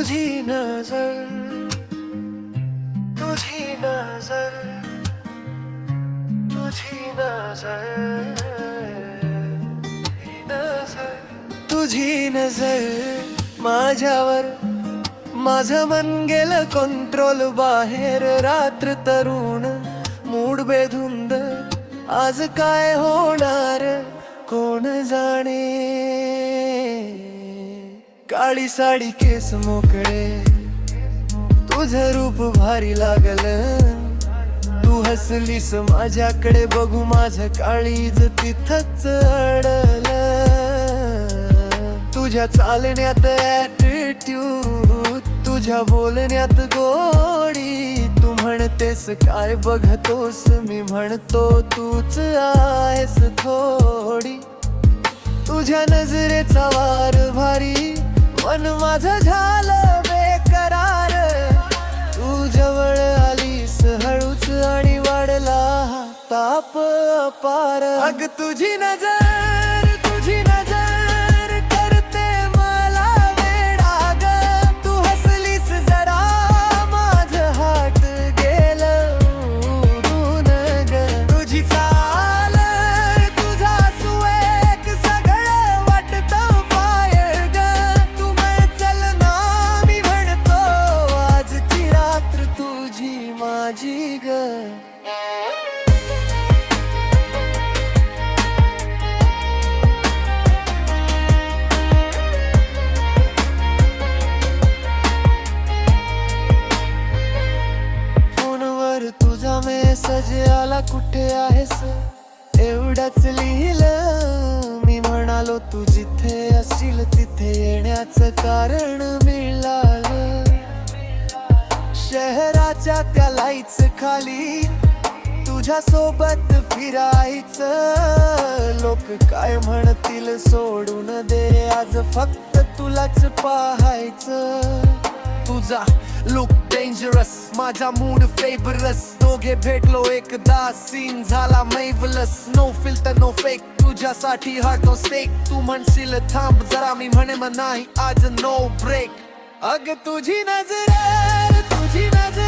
तुझी नजर, तुझी नजर, तुझी नजर, तुझी नजर माझ्यावर, माझं मन गेलं कंट्रोल बाहेर. रात्र तरुण मूड बेधुंद, आज काय होणार कोण जाणे. काळी साडी केस मोकळे, तुझं रूप भारी लागलं. तू हसलीस माझ्याकडे बघू, माझं काळीज तिथंच अडलं. तुझ्या चालण्यात ॲटिट्यूड, तुझ्या बोलण्यात गोडी. तू म्हणतेस काय बघतोस, मी म्हणतो तूच आहेस थोडी. तुझ्या नजरेचा वार भारी, मन माझं झालं बेकरार. तू जवळ आलीस हळूच आणि वाढला ताप अपार. अग तुझी नजर, तुझी नजर करते मला वेडा ग. तू हसलीस जरा माझं हात गेलं उडून ग. तुझी चाल, तुझा सुवेक सगळं वाटतं फायर ग. तू चल ना मी म्हणतो आजची रात्र तुझी माझी ग. तुझा मेसेज आला, कुठे आहेस एवढंच लिहिलं. मी म्हणालो तू जिथे असशील तिथे येण्याचं कारण मिळालं. शहराच्या त्या लाईट्स खाली तुझ्या सोबत फिरायचं. लोक काय म्हणतील सोडून दे, आज फक्त तुलाच पाहायचं. तुझा लुक डेंजरस, माझा मूड फेवरस. दोघे भेटलो एकदा, सीन झाला मैवलस. नो फिल्टर नो फेक, तुझ्यासाठी हार्ट ऑन स्टेक. तू म्हणशील थांब जरा, मी म्हणे मग नाही आज नो ब्रेक. अग तुझी नजर, तुझी नजर